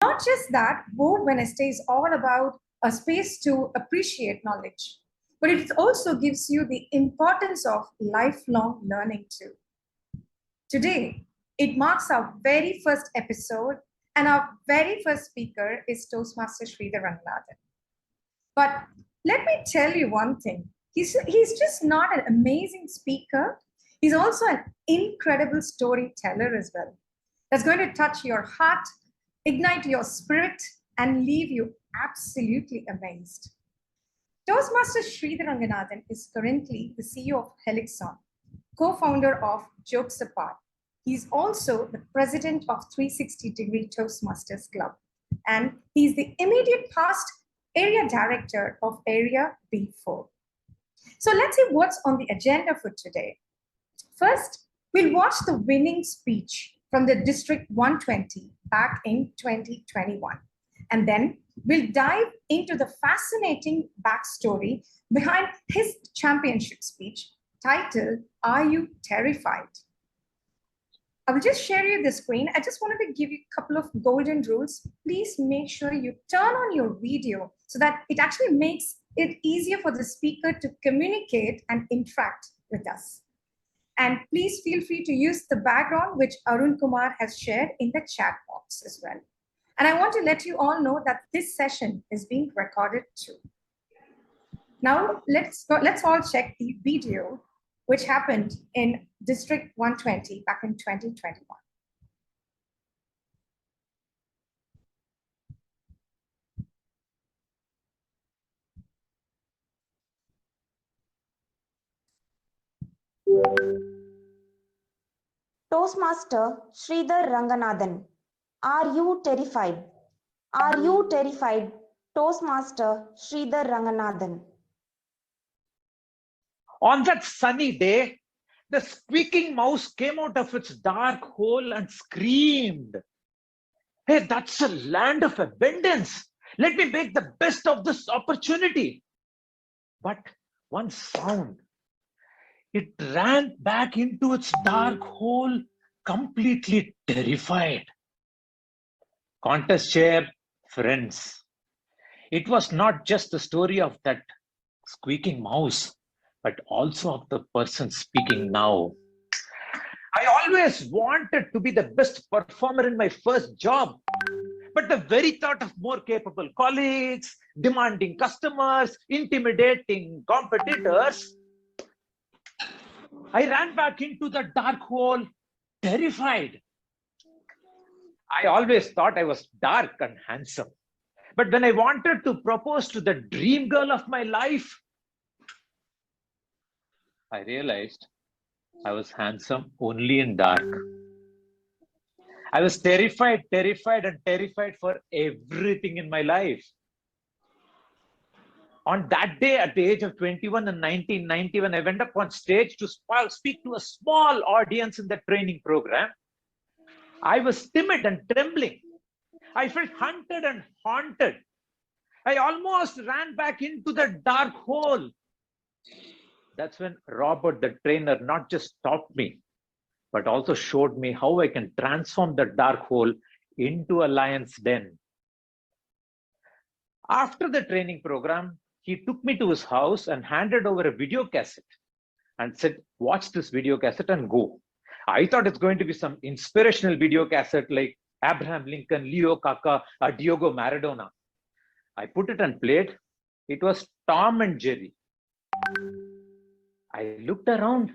Not just that, Bo Wednesday is all about a space to appreciate knowledge, but it also gives you the importance of lifelong learning too. Today, it marks our very first episode, and our very first speaker is Toastmaster Sridhar Ranganathan. But let me tell you one thing, he's just not an amazing speaker, he's also an incredible storyteller as well. That's going to touch your heart, ignite your spirit, and leave you absolutely amazed. Toastmaster Sridhar Ranganathan is currently the CEO of Helixon, co-founder of Jokes Apart. He's also the president of 360-Degree Toastmasters Club, and he's the immediate past area director of Area B4. So let's see what's on the agenda for today. First, we'll watch the winning speech from the District 120 back in 2021. And then we'll dive into the fascinating backstory behind his championship speech titled, Are You Terrified? I will just share you the screen. I just wanted to give you a couple of golden rules. Please make sure you turn on your video so that it actually makes it easier for the speaker to communicate and interact with us. And please feel free to use the background which Arun Kumar has shared in the chat box as well. And I want to let you all know that this session is being recorded too. Now, let's all check the video which happened in District 120 back in 2021. Toastmaster Sridhar Ranganathan, are you terrified? Are you terrified? Toastmaster Sridhar Ranganathan. On that sunny day, the squeaking mouse came out of its dark hole and screamed, "Hey, that's a land of abundance. Let me make the best of this opportunity." But one sound, it ran back into its dark hole, completely terrified. Contest chair, friends, it was not just the story of that squeaking mouse, but also of the person speaking now. I always wanted to be the best performer in my first job, but the very thought of more capable colleagues, demanding customers, intimidating competitors, I ran back into the dark hole, terrified. I always thought I was dark and handsome, but when I wanted to propose to the dream girl of my life, I realized I was handsome only in dark. I was terrified for everything in my life. On that day, at the age of 21 in 1990, when I went up on stage to speak to a small audience in the training program, I was timid and trembling. I felt hunted and haunted. I almost ran back into the dark hole. That's when Robert, the trainer, not just stopped me, but also showed me how I can transform the dark hole into a lion's den. After the training program, he took me to his house and handed over a video cassette and said, "Watch this video cassette and go." I thought it's going to be some inspirational video cassette like Abraham Lincoln, Leo Kaka, or Diego Maradona. I put it and played. It was Tom and Jerry. I looked around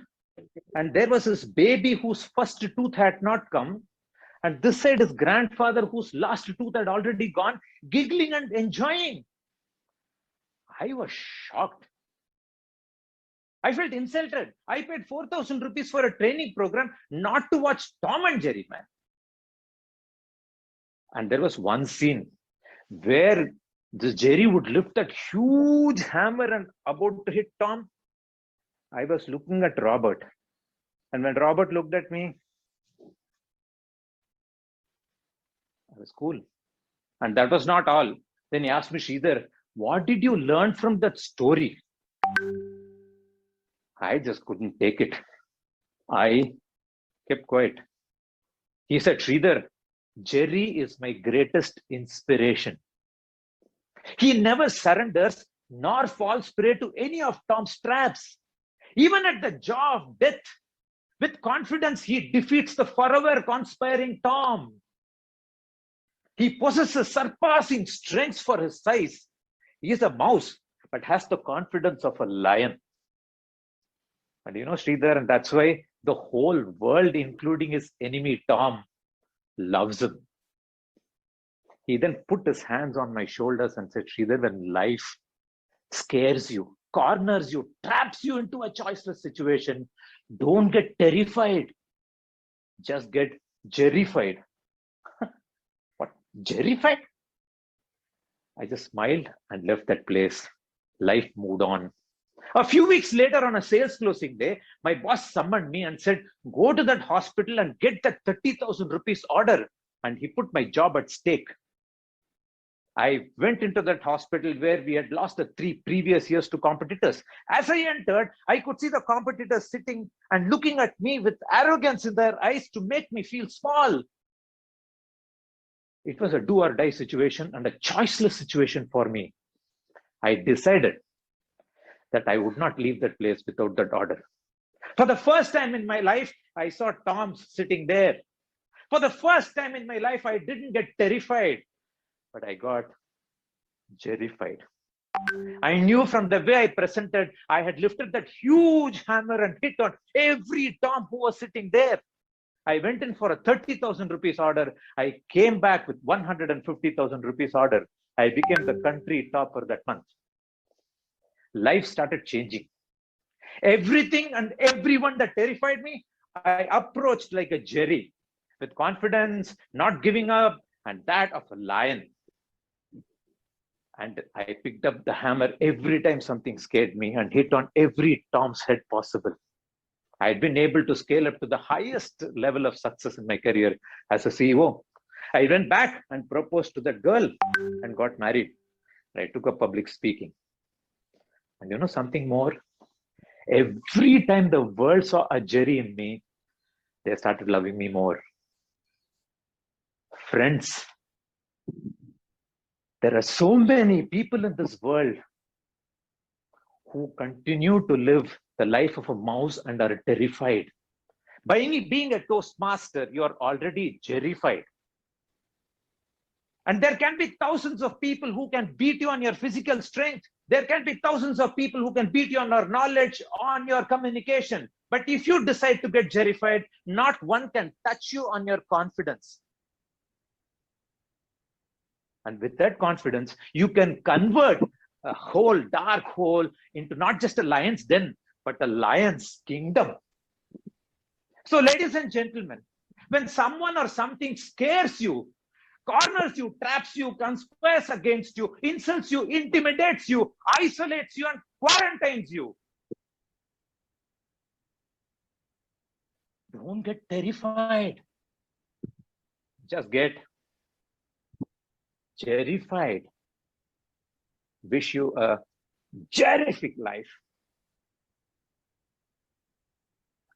and there was this baby whose first tooth had not come, and this side his grandfather whose last tooth had already gone, giggling and enjoying. I was shocked. I felt insulted. I paid 4,000 rupees for a training program not to watch Tom and Jerry, man. And there was one scene where this Jerry would lift that huge hammer and about to hit Tom. I was looking at Robert, and when Robert looked at me, I was cool. And that was not all. Then he asked me, "Sridhar, what did you learn from that story?" I just couldn't take it. I kept quiet. He said, "Sridhar, Jerry is my greatest inspiration. He never surrenders nor falls prey to any of Tom's traps. Even at the jaw of death, with confidence, he defeats the forever conspiring Tom. He possesses surpassing strength for his size. He is a mouse, but has the confidence of a lion. And you know, Sridhar, and that's why the whole world, including his enemy Tom, loves him. He then put his hands on my shoulders and said, Sridhar, when life scares you, corners you, traps you into a choiceless situation, don't get terrified. Just get jerrified. What? Jerrified? I just smiled and left that place. Life moved on. A few weeks later, on a sales closing day, my boss summoned me and said, go to that hospital and get that 30,000 rupees order. And he put my job at stake. I went into that hospital where we had lost the 3 previous years to competitors. As I entered, I could see the competitors sitting and looking at me with arrogance in their eyes to make me feel small. It was a do or die situation and a choiceless situation for me. I decided that I would not leave that place without that order. For the first time in my life, I saw Tom sitting there. For the first time in my life, I didn't get terrified, but I got jerrified. I knew from the way I presented, I had lifted that huge hammer and hit on every Tom who was sitting there. I went in for a 30,000 rupees order. I came back with 150,000 rupees order. I became the country topper that month. Life started changing. Everything and everyone that terrified me, I approached like a Jerry, with confidence, not giving up, and that of a lion. And I picked up the hammer every time something scared me and hit on every Tom's head possible. I had been able to scale up to the highest level of success in my career as a CEO. I went back and proposed to that girl and got married. I took up public speaking. And you know something more? Every time the world saw a Jerry in me, they started loving me more. Friends, there are so many people in this world who continue to live the life of a mouse and are terrified. By being a Toastmaster, you are already jerrified. And there can be thousands of people who can beat you on your physical strength. There can be thousands of people who can beat you on your knowledge, on your communication. But if you decide to get jerrified, not one can touch you on your confidence. And with that confidence, you can convert a whole dark hole into not just a lion's den, but a lion's kingdom. So, ladies and gentlemen, when someone or something scares you, corners you, traps you, conspires against you, insults you, intimidates you, isolates you, and quarantines you, don't get terrified. Just get jerrified. Wish you a terrific life.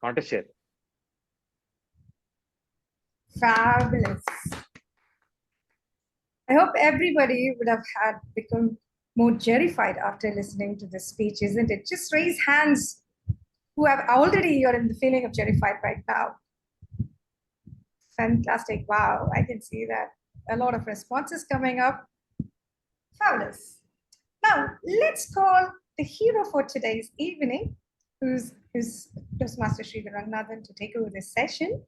Want to share? Fabulous. I hope everybody would have become more jerrified after listening to this speech, isn't it? Just raise hands who have already, you're in the feeling of jerrified right now. Fantastic. Wow, I can see that. A lot of responses coming up. Fabulous. Now, let's call the hero for today's evening, who's Toastmaster Sridhar Ranganathan, to take over this session.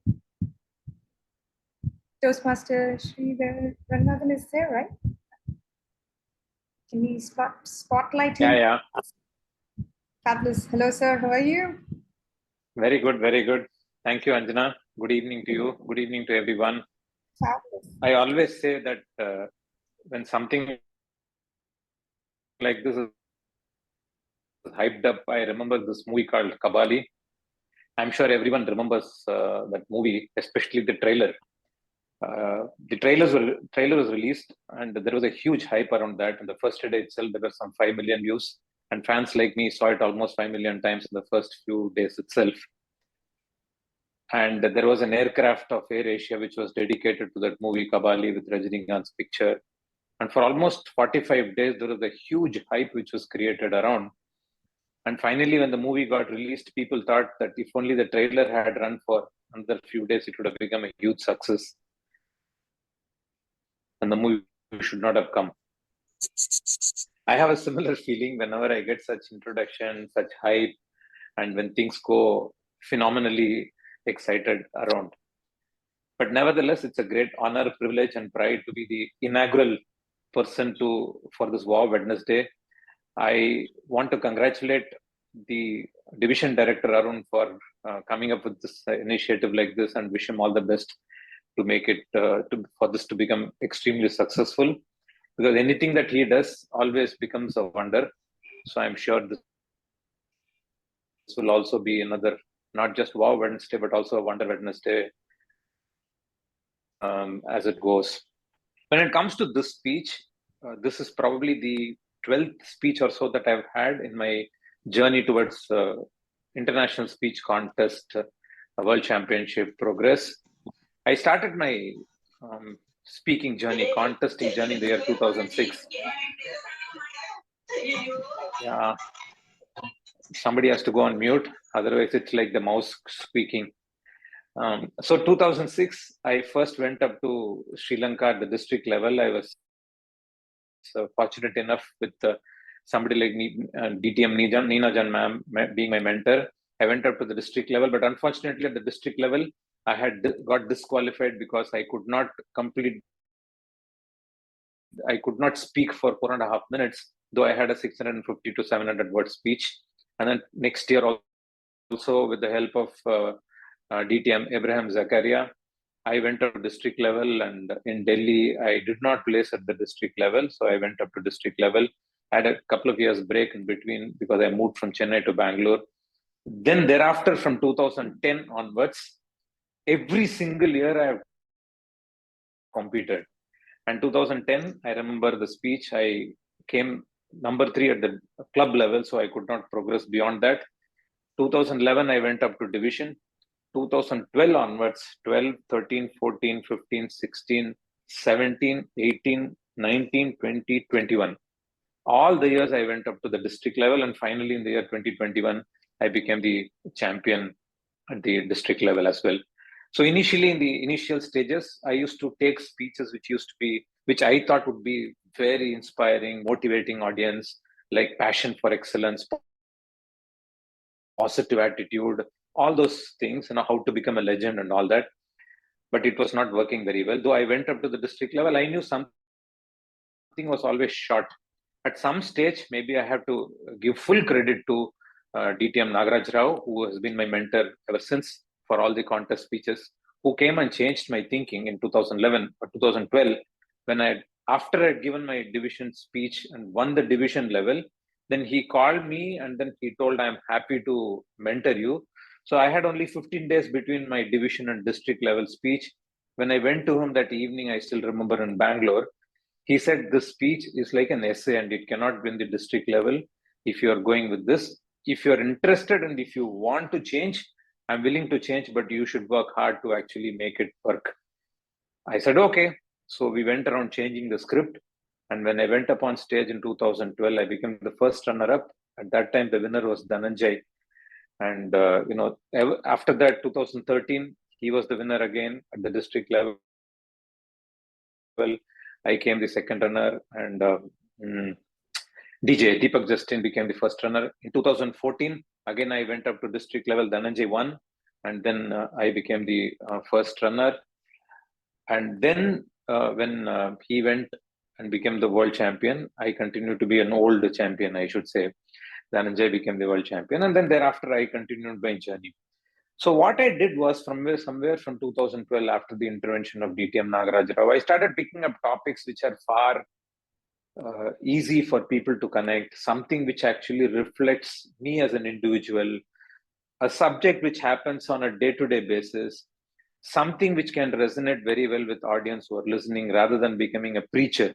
Toastmaster Sridhar Ranganathan is there, right? Can we spotlight him? Yeah. Fabulous. Hello, sir. How are you? Very good, very good. Thank you, Anjana. Good evening to you. Good evening to everyone. Fabulous. I always say that when something like this is hyped up, I remember this movie called Kabali. I'm sure everyone remembers that movie, especially the trailer. The trailer was released, and there was a huge hype around that. And the first day itself, there were some 5 million views, and fans like me saw it almost 5 million times in the first few days itself. And there was an aircraft of Air Asia which was dedicated to that movie Kabali with Rajinikanth's picture. And for almost 45 days, there was a huge hype which was created around. And finally, when the movie got released, people thought that if only the trailer had run for another few days, it would have become a huge success. And the movie should not have come. I have a similar feeling whenever I get such introduction, such hype, and when things go phenomenally excited around. But nevertheless, it's a great honor, privilege, and pride to be the inaugural person for this Wow Wednesday. I want to congratulate the division director Arun for coming up with this initiative like this, and wish him all the best to make it for this to become extremely successful. Because anything that he does always becomes a wonder. So I'm sure this will also be another, not just Wow Wednesday, but also a Wonder Wednesday as it goes. When it comes to this speech, this is probably the 12th speech or so that I've had in my journey towards international speech contest, world championship progress. I started my speaking journey, contesting journey in the year 2006. Yeah, somebody has to go on mute, otherwise it's like the mouse squeaking. So 2006, I first went up to Sri Lanka at the district level. I was fortunate enough with somebody like DTM Nina Jan ma'am being my mentor. I went up to the district level, but unfortunately at the district level, I had got disqualified because I could not speak for 4.5 minutes, though I had a 650 to 700 word speech. And then next year also with the help of DTM Abraham Zakaria, I went up to district level, and in Delhi, I did not place at the district level. So I went up to district level. I had a couple of years break in between because I moved from Chennai to Bangalore. Then thereafter, from 2010 onwards, every single year I have competed. And 2010, I remember the speech, I came number 3 at the club level, so I could not progress beyond that. 2011, I went up to division. 2012 onwards, 12, 13, 14, 15, 16, 17, 18, 19, 20, 21. All the years I went up to the district level, and finally in the year 2021, I became the champion at the district level as well. So initially in the initial stages, I used to take speeches which I thought would be very inspiring, motivating audience, like passion for excellence, positive attitude, all those things, how to become a legend and all that. But it was not working very well. Though I went up to the district level, I knew something was always short. At some stage, maybe I have to give full credit to DTM Nagaraj Rao, who has been my mentor ever since for all the contest speeches, who came and changed my thinking in 2011 or 2012, when after I'd given my division speech and won the division level, then he called me and then he told, I'm happy to mentor you. So I had only 15 days between my division and district level speech. When I went to him that evening, I still remember in Bangalore, he said, this speech is like an essay and it cannot be in the district level if you are going with this. If you're interested and if you want to change, I'm willing to change, but you should work hard to actually make it work. I said, okay. So we went around changing the script. And when I went up on stage in 2012, I became the first runner-up. At that time, the winner was Dhananjay. And, after that, 2013, he was the winner again at the district level. I came the second runner, and DJ Deepak Justin became the first runner. In 2014, again, I went up to district level. Dhananjay won. And then I became the first runner. And then when he went and became the world champion, I continued to be an old champion, I should say. Dhananjay became the world champion. And then thereafter, I continued my journey. So what I did was somewhere from 2012, after the intervention of DTM Nagaraj Rao, I started picking up topics which are far easy for people to connect, something which actually reflects me as an individual, a subject which happens on a day-to-day basis, something which can resonate very well with audience who are listening rather than becoming a preacher.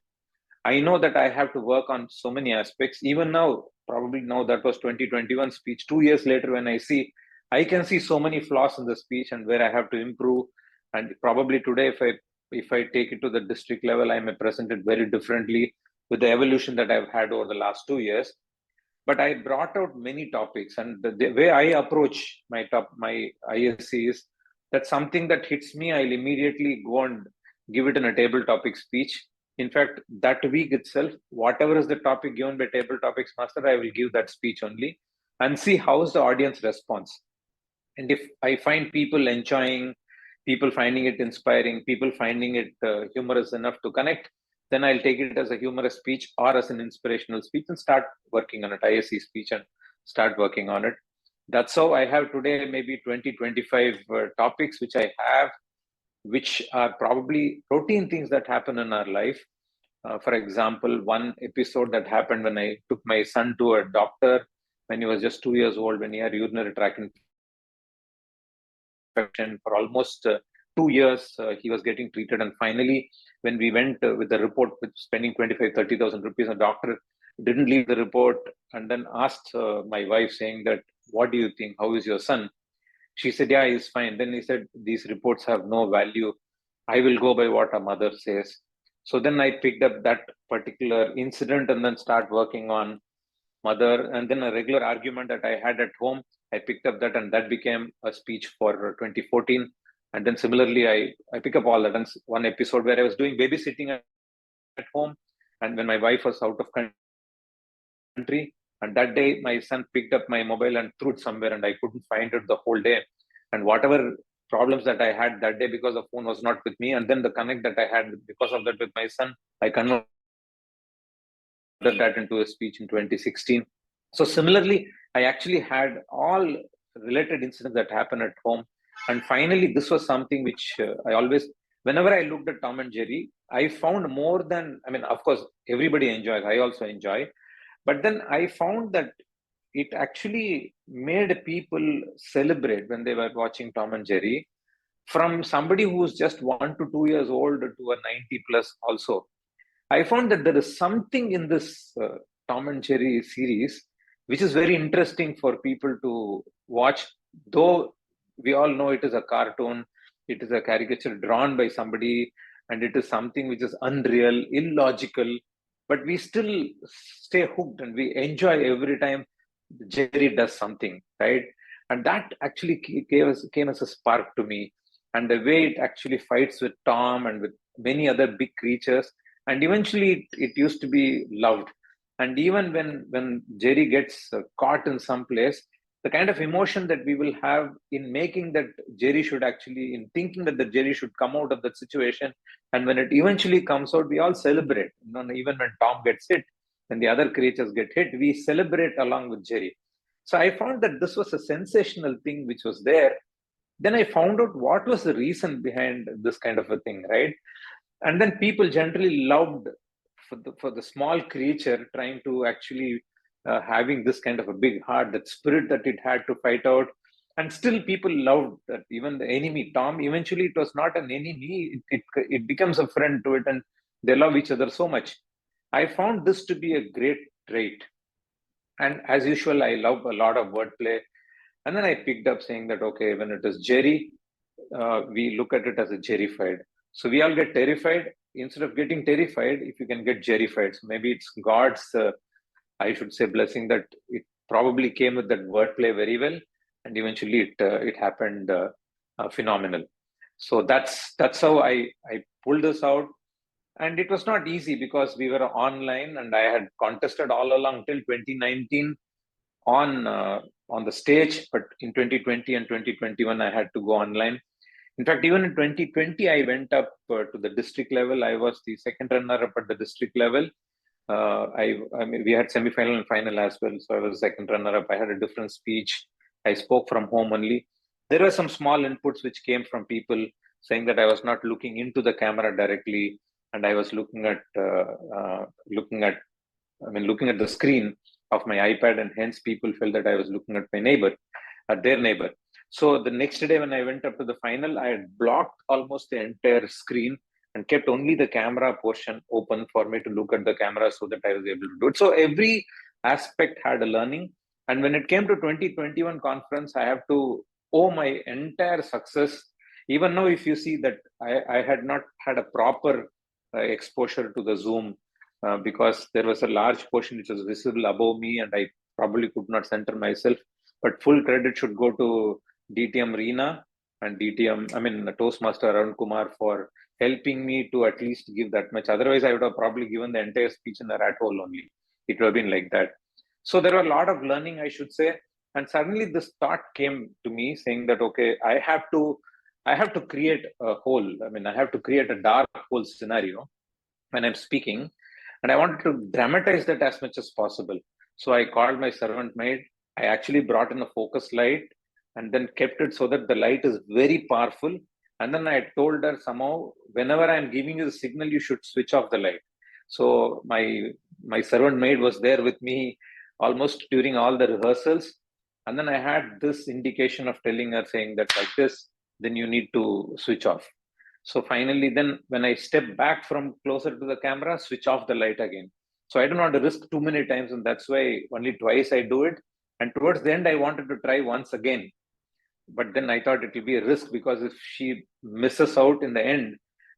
I know that I have to work on so many aspects. Even now, probably now that was 2021 speech. 2 years later, when I see I can see so many flaws in the speech and where I have to improve. And probably today, if I take it to the district level, I may present it very differently with the evolution that I've had over the last 2 years. But I brought out many topics, and the way I approach my ISC is that something that hits me, I'll immediately go and give it in a table topic speech. In fact, that week itself, whatever is the topic given by table topics master, I will give that speech only and see how's the audience response. And if I find people enjoying, people finding it inspiring, people finding it humorous enough to connect, then I'll take it as a humorous speech or as an inspirational speech and start working on it, ISC speech, and start working on it. That's how I have today maybe 20, 25 topics which I have, which are probably routine things that happen in our life. For example, one episode that happened when I took my son to a doctor when he was just 2 years old, when he had urinary tract infection for almost 2 years. He was getting treated, and finally, when we went with the report, with spending 25,000-30,000 rupees, the doctor didn't leave the report and then asked my wife, saying that, "What do you think? How is your son?" She said, "Yeah, he's fine." Then he said, "These reports have no value. I will go by what a mother says." So then I picked up that particular incident and then start working on mother. And then a regular argument that I had at home, I picked up that, and that became a speech for 2014. And then similarly, I pick up all that. And one episode where I was doing babysitting at home, and when my wife was out of country, and that day my son picked up my mobile and threw it somewhere, and I couldn't find it the whole day. And whatever problems that I had that day because the phone was not with me, and then the connect that I had because of that with my son, I converted that into a speech in 2016. So similarly, I actually had all related incidents that happened at home. And finally, this was something which I always, whenever I looked at Tom and Jerry, I found more than, I mean, of course, everybody enjoys, I also enjoy. But then I found that it actually made people celebrate when they were watching Tom and Jerry, from somebody who's just 1 to 2 years old to a 90 plus also. I found that there is something in this Tom and Jerry series which is very interesting for people to watch, though we all know it is a cartoon, it is a caricature drawn by somebody, and it is something which is unreal, illogical, but we still stay hooked and we enjoy every time Jerry does something, right? And that actually came as a spark to me. And the way it actually fights with Tom and with many other big creatures, and eventually it used to be loved. And even when Jerry gets caught in some place, the kind of emotion that we will have in making that Jerry should actually, in thinking that the Jerry should come out of that situation, and when it eventually comes out, we all celebrate. You know, even when Tom gets hit, when the other creatures get hit, we celebrate along with Jerry. So I found that this was a sensational thing which was there. Then I found out what was the reason behind this kind of a thing, right? And then people generally loved for the small creature trying to actually having this kind of a big heart, that spirit that it had to fight out. And still people loved that. Even the enemy Tom, eventually it was not an enemy, it becomes a friend to it, and they love each other so much. I found this to be a great trait. And as usual, I love a lot of wordplay. And then I picked up saying that, okay, when it is Jerry, we look at it as a Jerryfied. So we all get terrified. Instead of getting terrified, if you can get Jerryfied. So maybe it's God's, I should say, blessing that it probably came with that wordplay very well. And eventually it happened phenomenal. So that's how I pulled this out. And it was not easy because we were online, and I had contested all along till 2019 on the stage, but in 2020 and 2021 I had to go online. In fact, even in 2020 I went up to the district level. I was the second runner up at the district level. I mean, we had semi-final and final as well, so I was second runner up. I had a different speech. I spoke from home only. There were some small inputs which came from people saying that I was not looking into the camera directly, and I was looking at looking at the screen of my iPad, and hence people felt that I was looking at my neighbor, at their neighbor. So the next day when I went up to the final, I had blocked almost the entire screen and kept only the camera portion open for me to look at the camera so that I was able to do it. So every aspect had a learning. And when it came to 2021 conference, I have to owe my entire success. Even now, if you see that I had not had a proper exposure to the Zoom because there was a large portion which was visible above me and I probably could not center myself. But full credit should go to DTM Reena and Toastmaster Arun Kumar for helping me to at least give that much. Otherwise, I would have probably given the entire speech in the rat hole only. It would have been like that. So there were a lot of learning, I should say. And suddenly this thought came to me saying that, okay, I have to create a hole. I mean, I have to create a dark hole scenario when I'm speaking. And I wanted to dramatize that as much as possible. So I called my servant maid. I actually brought in a focus light and then kept it so that the light is very powerful. And then I told her somehow, whenever I'm giving you the signal, you should switch off the light. So my servant maid was there with me almost during all the rehearsals. And then I had this indication of telling her, saying that like this, then you need to switch off. So finally, then when I step back from closer to the camera, switch off the light again. So I don't want to risk too many times, and that's why only twice I do it. And towards the end, I wanted to try once again. But then I thought it will be a risk because if she misses out in the end,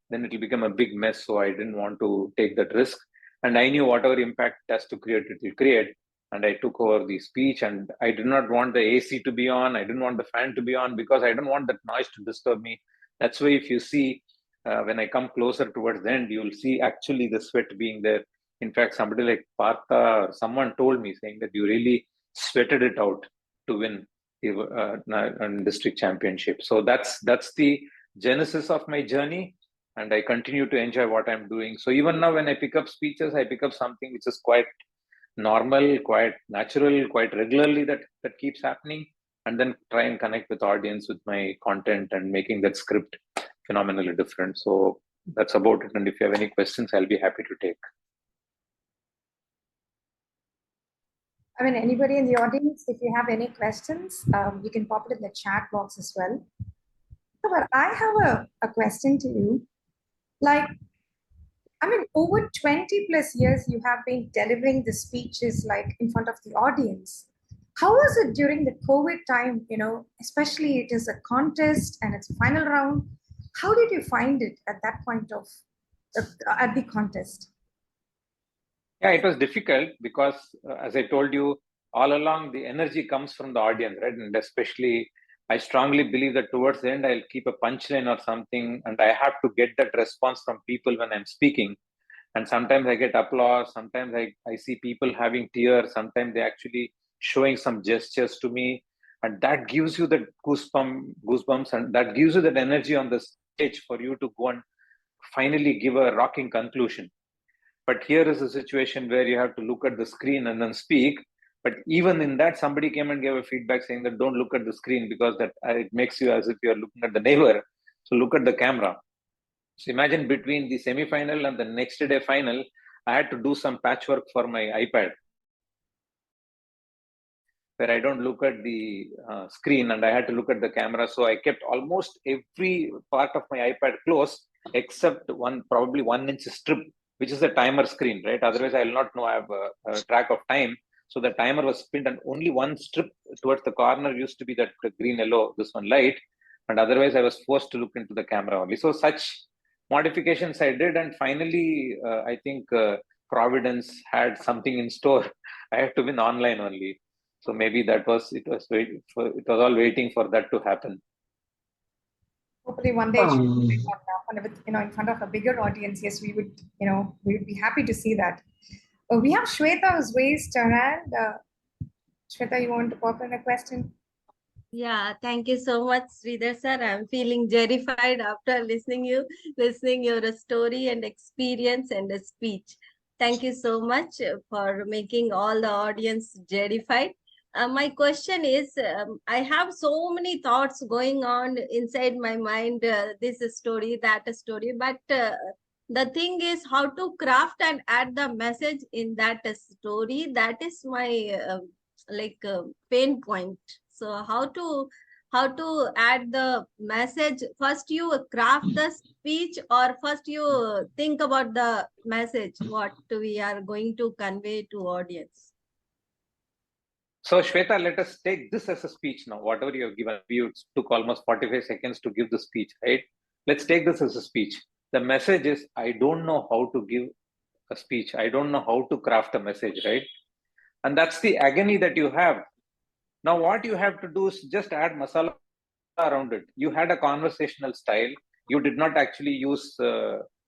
then it will become a big mess. So I didn't want to take that risk. And I knew whatever impact it has to create, it will create. And I took over the speech, and I did not want the AC to be on. I didn't want the fan to be on because I didn't want that noise to disturb me. That's why if you see, when I come closer towards the end, you'll see actually the sweat being there. In fact, somebody like Partha or someone told me saying that you really sweated it out to win the district championship. So that's the genesis of my journey, and I continue to enjoy what I'm doing. So even now, when I pick up speeches, I pick up something which is quite normal, quite natural, quite regularly that keeps happening, and then try and connect with audience with my content and making that script phenomenally different. So that's about it. And if you have any questions, I'll be happy to take. I mean, anybody in the audience, if you have any questions, you can pop it in the chat box as well. But I have a question to you. Like, I mean, over 20 plus years, you have been delivering the speeches like in front of the audience. How was it during the COVID time? You know, especially it is a contest and it's final round. How did you find it at that point of at the contest? Yeah, it was difficult because, as I told you, all along the energy comes from the audience, right? And especially, I strongly believe that towards the end, I'll keep a punchline or something, and I have to get that response from people when I'm speaking. And sometimes I get applause, sometimes I see people having tears, sometimes they actually showing some gestures to me. And that gives you the goosebumps, and that gives you that energy on the stage for you to go and finally give a rocking conclusion. But here is a situation where you have to look at the screen and then speak. But even in that, somebody came and gave a feedback saying that don't look at the screen because that it makes you as if you're looking at the neighbor. So look at the camera. So imagine between the semi-final and the next day final, I had to do some patchwork for my iPad where I don't look at the screen and I had to look at the camera. So I kept almost every part of my iPad closed except probably 1 inch strip, which is the timer screen, right? Otherwise, I will not know I have a track of time. So the timer was pinned and only one strip towards the corner used to be that green, yellow, this one light. And otherwise, I was forced to look into the camera only. So such modifications I did. And finally, I think Providence had something in store. I had to win online only. So maybe it was all waiting for that to happen. Hopefully one day, in front of a bigger audience. Yes, we would be happy to see that. We have Shweta who's raised her hand. Shweta, you want to pop in a question? Yeah, thank you so much, Sridhar sir. I'm feeling terrified after listening your story and experience and the speech. Thank you so much for making all the audience terrified. My question is, I have so many thoughts going on inside my mind, this story, that story, but the thing is how to craft and add the message in that story. That is my pain point. So how to add the message? First you craft the speech, or first you think about the message, what we are going to convey to audience? So Shweta, let us take this as a speech now. Whatever you have given, you took almost 45 seconds to give the speech, right? Let's take this as a speech. The message is, I don't know how to give a speech. I don't know how to craft a message, right? And that's the agony that you have. Now, what you have to do is just add masala around it. You had a conversational style. You did not actually use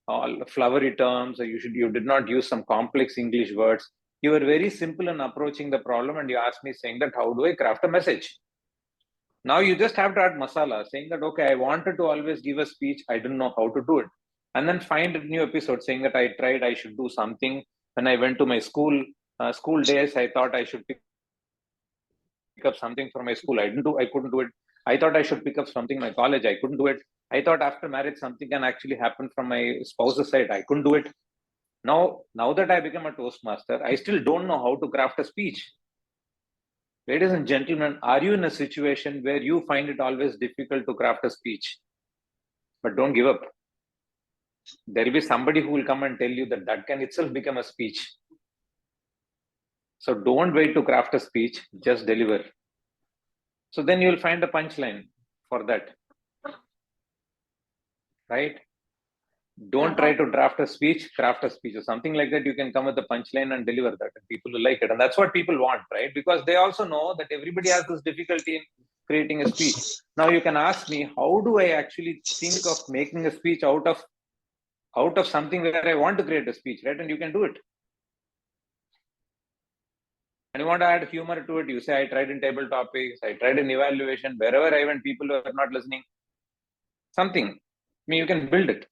all flowery terms, or you did not use some complex English words. You were very simple in approaching the problem, and you asked me saying that, how do I craft a message? Now you just have to add masala, saying that, okay, I wanted to always give a speech. I didn't know how to do it. And then find a new episode saying that I tried, I should do something. When I went to my school days, I thought I should pick up something for my school. I couldn't do it. I thought I should pick up something in my college. I couldn't do it. I thought after marriage, something can actually happen from my spouse's side. I couldn't do it. Now that I become a Toastmaster, I still don't know how to craft a speech. Ladies and gentlemen, are you in a situation where you find it always difficult to craft a speech? But don't give up. There will be somebody who will come and tell you that that can itself become a speech. So don't wait to craft a speech, just deliver. So then you'll find a punchline for that. Right? Don't try to draft a speech, craft a speech or something like that. You can come with a punchline and deliver that, and people will like it. And that's what people want, right? Because they also know that everybody has this difficulty in creating a speech. Now you can ask me, how do I actually think of making a speech out of something where I want to create a speech, right? And you can do it. And you want to add humor to it, you say, I tried in table topics, I tried in evaluation, wherever I went, people were not listening. Something. I mean, you can build it.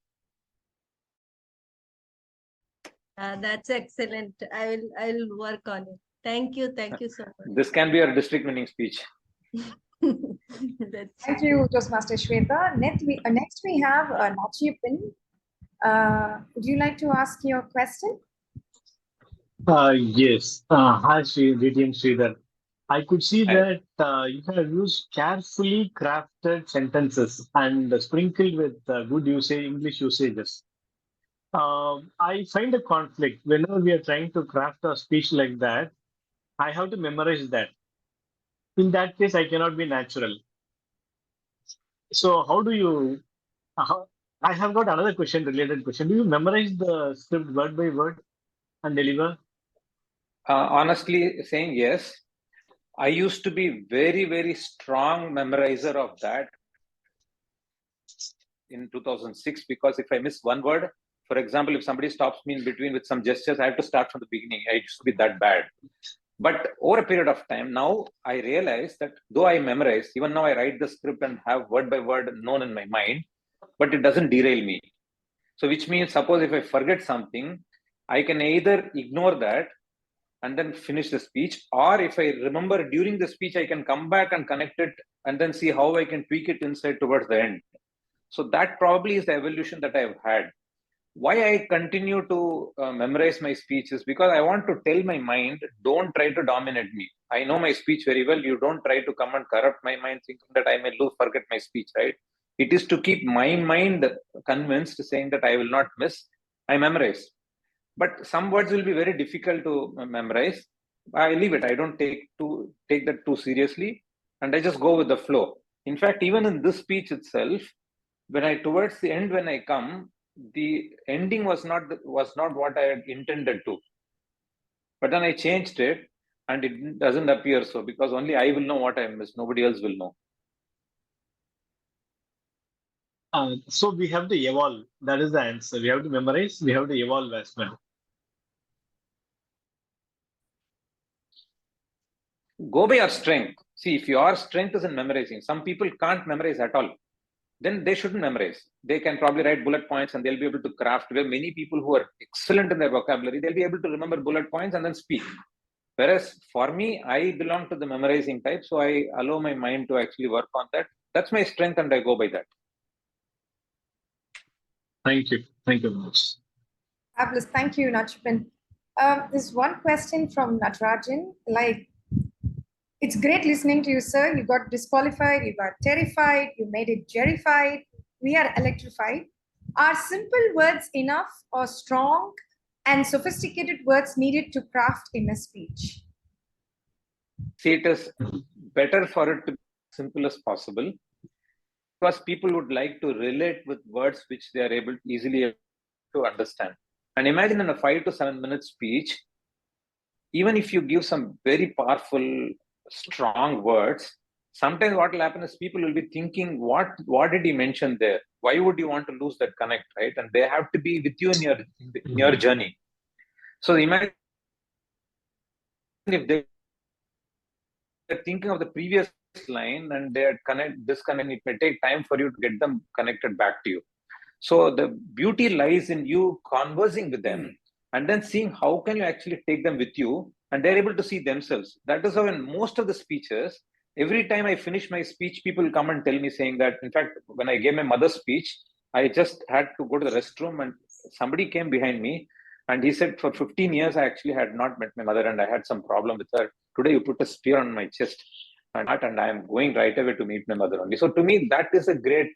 That's excellent. I'll work on it. Thank you so much. This can be your district winning speech. Thank you, Toastmaster Shweta. Next we have Nachipin. Would you like to ask your question? Yes. Hi, Sridhar. I could see that you have used carefully crafted sentences and sprinkled with good English usages. I find a conflict whenever we are trying to craft a speech like that. I have to memorize that. In that case, I cannot be natural. So, how do you? I have got another related question. Do you memorize the script word by word and deliver? Honestly, saying yes. I used to be very, very strong memorizer of that in 2006, because if I miss one word, for example, if somebody stops me in between with some gestures, I have to start from the beginning. I used to be that bad. But over a period of time, now I realize that though I memorize, even now I write the script and have word by word known in my mind, but it doesn't derail me. So which means, suppose if I forget something, I can either ignore that and then finish the speech, or if I remember during the speech, I can come back and connect it and then see how I can tweak it inside towards the end. So that probably is the evolution that I've had. Why I continue to memorize my speech is because I want to tell my mind, don't try to dominate me. I know my speech very well. You don't try to come and corrupt my mind thinking that I may forget my speech, right? It is to keep my mind convinced, saying that I will not miss. I memorize. But some words will be very difficult to memorize. I leave it. I don't take that too seriously, and I just go with the flow. In fact, even in this speech itself, towards the end, when I come, the ending was not what I had intended to. But then I changed it, and it doesn't appear so, because only I will know what I missed. Nobody else will know. So we have to evolve. That is the answer. We have to memorize. We have to evolve as well. Go by your strength. See, if your strength is in memorizing, some people can't memorize at all. Then they shouldn't memorize. They can probably write bullet points and they'll be able to craft. There are many people who are excellent in their vocabulary. They'll be able to remember bullet points and then speak. Whereas for me, I belong to the memorizing type. So I allow my mind to actually work on that. That's my strength and I go by that. Thank you. Thank you very much. Fabulous. Thank you, Nachipin. There's one question from Natarajan. It's great listening to you, sir. You got disqualified, you got terrified, you made it jerrified. We are electrified. Are simple words enough, or strong and sophisticated words needed to craft in a speech? See, it is better for it to be as simple as possible, because people would like to relate with words which they are able easily to understand. And imagine in a 5 to 7 minute speech, even if you give some very powerful, strong words, sometimes what will happen is people will be thinking, what did he mention there? Why would you want to lose that connect, right? And they have to be with you in your journey. So imagine if they're thinking of the previous line and they're disconnect, it may take time for you to get them connected back to you. So the beauty lies in you conversing with them and then seeing how can you actually take them with you, and they're able to see themselves. That is how in most of the speeches, every time I finish my speech, people come and tell me saying that, in fact, when I gave my mother's speech, I just had to go to the restroom and somebody came behind me and he said, for 15 years, I actually had not met my mother and I had some problem with her. Today, you put a spear on my chest and I am going right away to meet my mother only. So to me, that is a great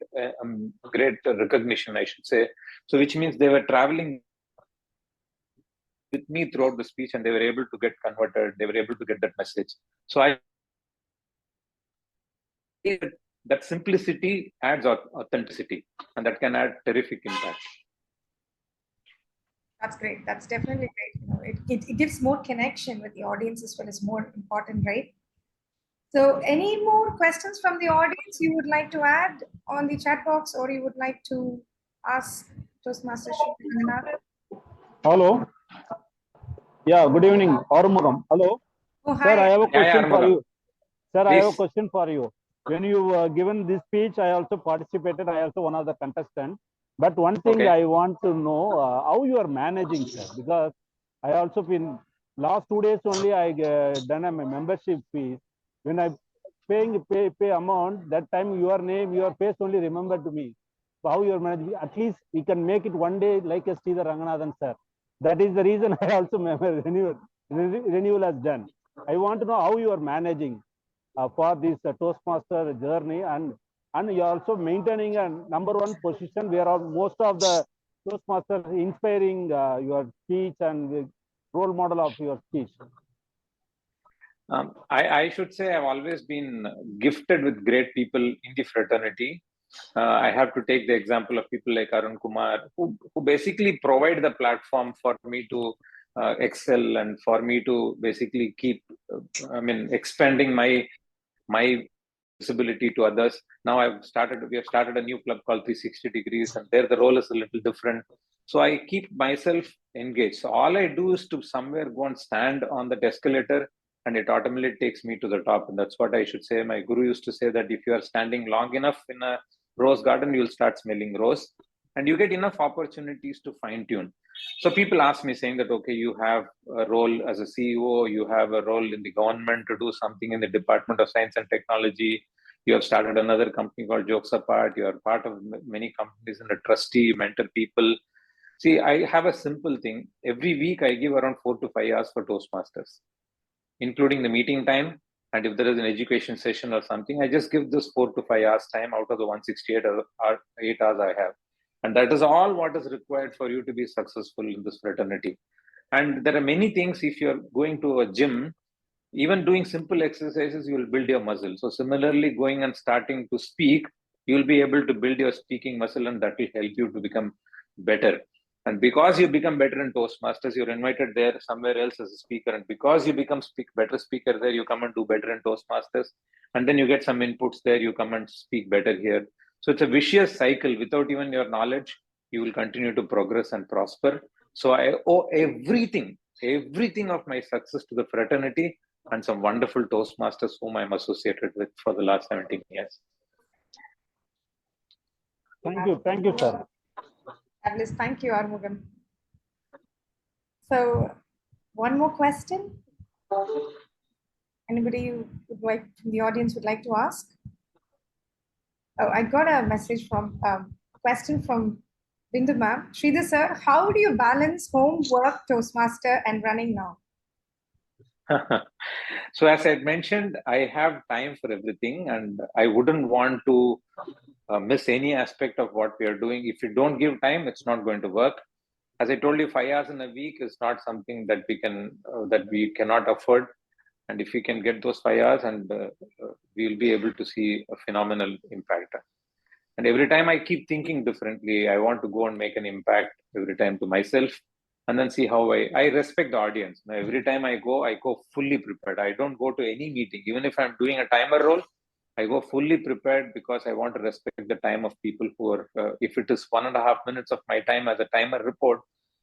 recognition, I should say. So which means they were traveling with me throughout the speech and they were able to get converted. They were able to get that message. So I that simplicity adds authenticity, and that can add terrific impact. That's great. That's definitely great. You know, it gives more connection with the audience as well as more important, right? So any more questions from the audience you would like to add on the chat box, or you would like to ask Toastmaster Sridhar Ranganathan? Hello. Yeah, good evening. Arumugam. Hello. Oh, Sir, I hi. have a question for you. Sir, I have a Please. question for you. When you given this speech, I also participated. I also one of the contestants. But one thing Okay. I want to know how you are managing, sir, because I also been last 2 days only I done a membership fees. When I pay amount, that time your name, your face only remember to me. So how you are managing? At least we can make it one day like a Sridhar Ranganathan, sir. That is the reason I also renewal has done. I want to know how you are managing for this Toastmaster journey, and you are also maintaining a #1 position where most of the Toastmasters inspiring your speech and role model of your speech. I should say I've always been gifted with great people in the fraternity. I have to take the example of people like Arun Kumar, who basically provide the platform for me to excel and for me to basically keep, expanding my visibility to others. Now we have started a new club called 360 Degrees, and there the role is a little different. So I keep myself engaged. So all I do is to somewhere go and stand on that escalator, and it automatically takes me to the top. And that's what I should say. My guru used to say that if you are standing long enough in a rose garden, you'll start smelling rose, and you get enough opportunities to fine tune. So people ask me saying that, okay, you have a role as a CEO, you have a role in the government to do something in the Department of Science and Technology. You have started another company called Jokes Apart. You are part of many companies and a trustee, you mentor people. See, I have a simple thing. Every week I give around 4 to 5 hours for Toastmasters, including the meeting time. And if there is an education session or something, I just give this 4 to 5 hours time out of the 168 8 hours I have. And that is all what is required for you to be successful in this fraternity. And there are many things. If you're going to a gym, even doing simple exercises, you will build your muscle. So similarly, going and starting to speak, you'll be able to build your speaking muscle, and that will help you to become better. And because you become better in Toastmasters, you're invited there somewhere else as a speaker. And because you become better speaker there, you come and do better in Toastmasters. And then you get some inputs there, you come and speak better here. So it's a vicious cycle. Without even your knowledge, you will continue to progress and prosper. So I owe everything of my success to the fraternity and some wonderful Toastmasters whom I'm associated with for the last 17 years. Thank you, sir. Fabulous. Thank you, Arumugam. So, one more question. Anybody would like from the audience would like to ask? Oh, I got a message from question from Bindu ma'am. Sridhar sir, how do you balance home, work, Toastmaster, and running now? So as I mentioned, I have time for everything, and I wouldn't want to miss any aspect of what we are doing. If you don't give time, it's not going to work. As I told you, 5 hours in a week is not something that we cannot afford. And if we can get those 5 hours, and we'll be able to see a phenomenal impact. And every time I keep thinking differently, I want to go and make an impact every time to myself, and then see how I respect the audience. Now, every time I go fully prepared. I don't go to any meeting, even if I'm doing a timer role. I go fully prepared because I want to respect the time of people who are, if it is 1.5 minutes of my time as a timer report,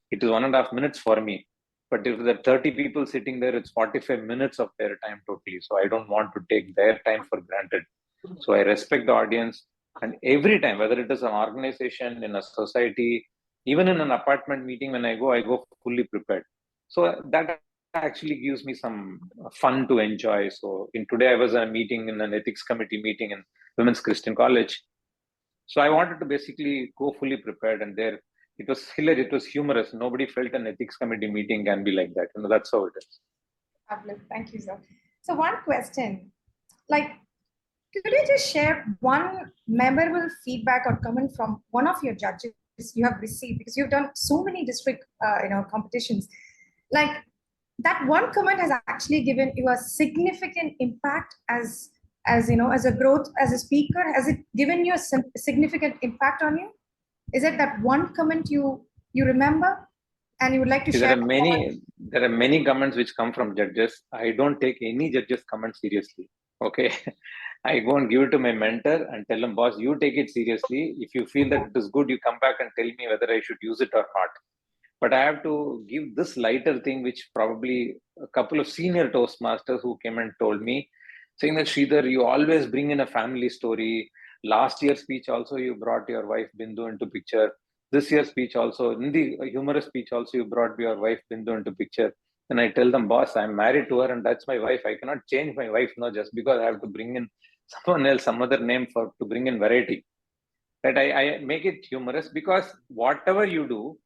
it is 1.5 minutes for me. But if there are 30 people sitting there, it's 45 minutes of their time totally. So I don't want to take their time for granted. So I respect the audience. And every time, whether it is an organization, in a society, even in an apartment meeting, when I go fully prepared. So that actually gives me some fun to enjoy. So in today, I was in a meeting, in an ethics committee meeting in Women's Christian College. So I wanted to basically go fully prepared, and there it was hilarious, it was humorous. Nobody felt an ethics committee meeting can be like that. That's how it is. Fabulous. Thank you, sir. So one question, like, could you just share one memorable feedback or comment from one of your judges you have received, because you've done so many district competitions, like that one comment has actually given you a significant impact as a growth as a speaker? Has it given you a significant impact on you? Is it that one comment you remember and you would like to share? There are many comments which come from judges. I don't take any judges' comment seriously. Okay. I go and give it to my mentor and tell him, boss, you take it seriously. If you feel that it is good, you come back and tell me whether I should use it or not. But I have to give this lighter thing, which probably a couple of senior Toastmasters who came and told me, saying that, Sridhar, you always bring in a family story. Last year's speech also, you brought your wife Bindu into picture. This year's speech also, in the humorous speech also, you brought your wife Bindu into picture. And I tell them, boss, I'm married to her and that's my wife. I cannot change my wife now just because I have to bring in someone else, some other name to bring in variety. That I make it humorous, because whatever you do,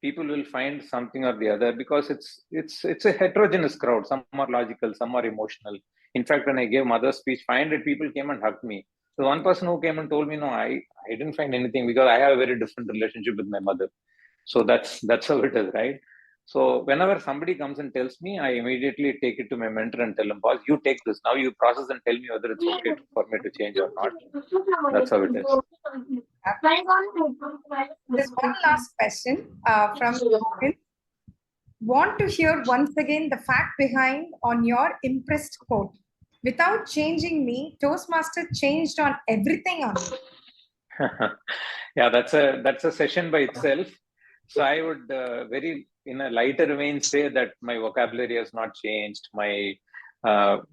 people will find something or the other, because it's a heterogeneous crowd. Some are logical, some are emotional. In fact, when I gave mother's speech, 500 people came and hugged me. So one person who came and told me, no, I didn't find anything, because I have a very different relationship with my mother. So that's how it is, right? So whenever somebody comes and tells me, I immediately take it to my mentor and tell him, boss, you take this. Now you process and tell me whether it's okay for me to change or not. That's how it is. There's one last question from Robin. Want to hear once again the fact behind on your impressed quote. Without changing me, Toastmaster changed on everything on me. Yeah, that's a session by itself. So I would very in a lighter vein say that my vocabulary has not changed, my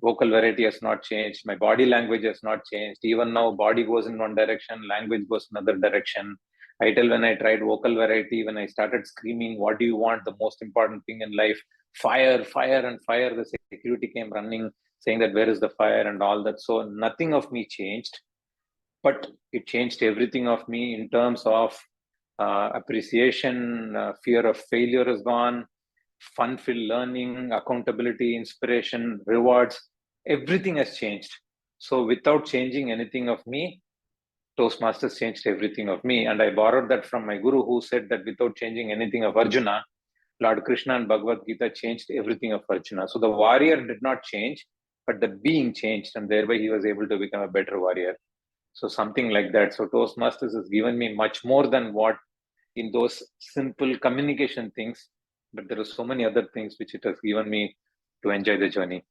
vocal variety has not changed, my body language has not changed. Even now, body goes in one direction, language goes another direction. I tell, when I tried vocal variety, when I started screaming, what do you want? The most important thing in life, fire, fire, and fire. The security came running, saying that where is the fire and all that. So nothing of me changed, but it changed everything of me in terms of appreciation, fear of failure is gone, fun-filled learning, accountability, inspiration, rewards. Everything has changed. So without changing anything of me, Toastmasters changed everything of me. And I borrowed that from my guru, who said that without changing anything of Arjuna, Lord Krishna and Bhagavad Gita changed everything of Arjuna. So the warrior did not change, but the being changed, and thereby he was able to become a better warrior. So something like that. So Toastmasters has given me much more than what in those simple communication things, but there are so many other things which it has given me to enjoy the journey.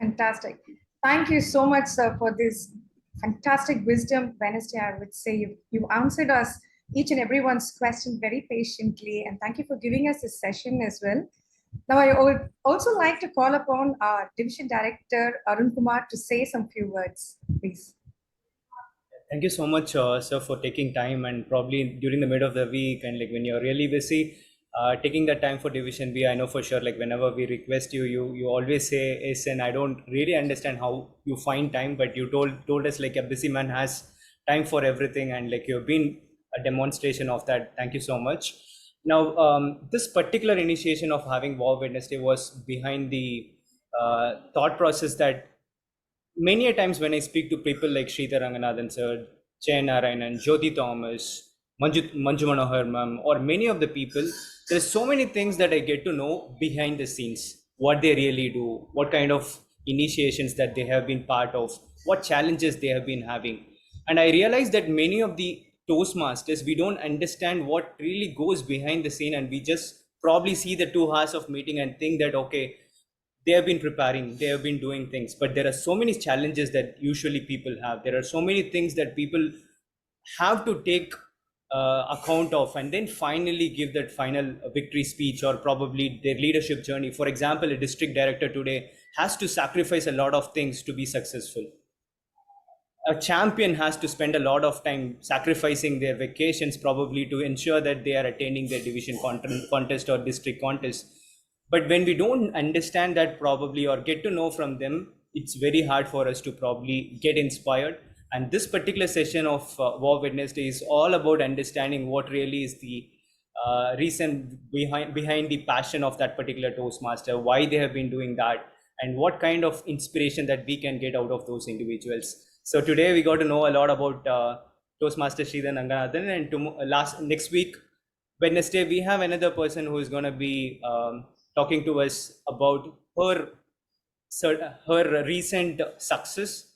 Fantastic. Thank you so much, sir, for this fantastic wisdom Wednesday. I would say you answered us each and everyone's question very patiently, and thank you for giving us this session as well. Now, I would also like to call upon our Division Director, Arun Kumar, to say some few words, please. Thank you so much, sir, for taking time, and probably during the mid of the week, and like when you're really busy, taking that time for Division B. I know for sure, like whenever we request you, you always say yes, and I don't really understand how you find time, but you told us like a busy man has time for everything, and like you've been a demonstration of that. Thank you so much. Now, this particular initiation of having Wow Wednesday was behind the thought process that many a times when I speak to people like Sridhar Ranganathan sir, Jay Narayanan, Jyoti Thomas, Manju Manohar ma'am, or many of the people, there's so many things that I get to know behind the scenes. what they really do, what kind of initiations that they have been part of, what challenges they have been having. And I realized that many of the Toastmasters, we don't understand what really goes behind the scene, and we just probably see the 2 hours of meeting and think that, okay, they have been preparing, they have been doing things, but there are so many challenges that usually people have. There are so many things that people have to take account of, and then finally give that final victory speech or probably their leadership journey. For example, a district director today has to sacrifice a lot of things to be successful. A champion has to spend a lot of time sacrificing their vacations probably to ensure that they are attending their division contest or district contest. But when we don't understand that probably or get to know from them, it's very hard for us to probably get inspired. And this particular session of War Wednesday is all about understanding what really is the reason behind the passion of that particular Toastmaster, why they have been doing that, and what kind of inspiration that we can get out of those individuals. So today we got to know a lot about Toastmaster Sridhar Ranganathan, and next week, Wednesday, we have another person who is going to be talking to us about her recent success.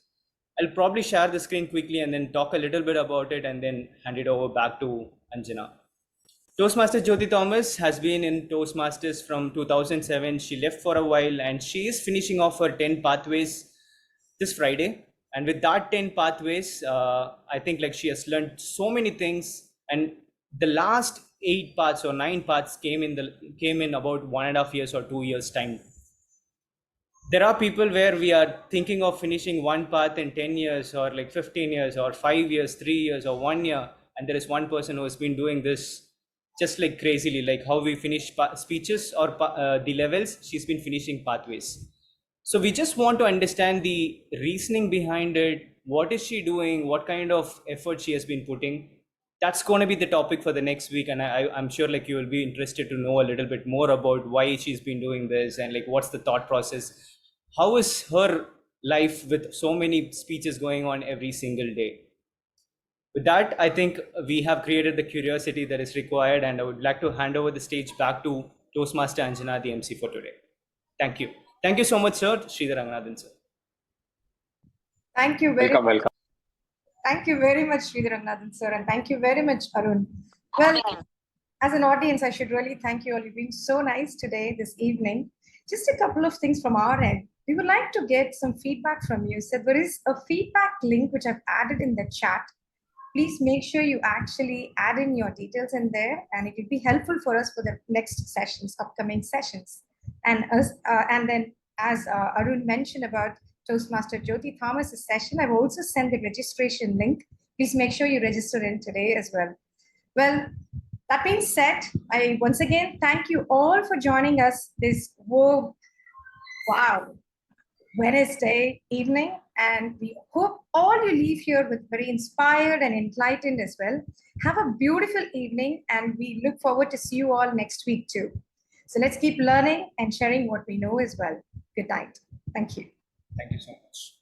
I'll probably share the screen quickly and then talk a little bit about it and then hand it over back to Anjana. Toastmaster Jyoti Thomas has been in Toastmasters from 2007. She left for a while and she is finishing off her 10 pathways this Friday. And with that 10 pathways, I think like she has learned so many things. And the last 8 paths or 9 paths came in about 1.5 years or 2 years time. There are people where we are thinking of finishing one path in 10 years or like 15 years or 5 years, 3 years or 1 year. And there is one person who has been doing this just like crazily, like how we finish speeches or the levels, she's been finishing pathways. So we just want to understand the reasoning behind it. What is she doing? What kind of effort she has been putting? That's going to be the topic for the next week. And I'm sure like you will be interested to know a little bit more about why she's been doing this and like what's the thought process. How is her life with so many speeches going on every single day? With that, I think we have created the curiosity that is required, and I would like to hand over the stage back to Toastmaster Anjana, the MC for today. Thank you. Thank you so much, sir. Sridhar Ranganathan, sir. Thank you very Welcome. Thank you very much, Sridhar Ranganathan, sir, and thank you very much, Arun. Well, as an audience, I should really thank you all. You've been so nice today, this evening. Just a couple of things from our end. We would like to get some feedback from you. So there is a feedback link which I've added in the chat. Please make sure you actually add in your details in there, and it will be helpful for us for the next sessions, upcoming sessions. And then, as Arun mentioned about Toastmaster Jyoti Thomas's session, I've also sent the registration link. Please make sure you register in today as well. Well, that being said, I once again thank you all for joining us this Wednesday evening, and we hope all you leave here with very inspired and enlightened as well. Have a beautiful evening, and we look forward to see you all next week too. So let's keep learning and sharing what we know as well. Good night. Thank you. Thank you so much.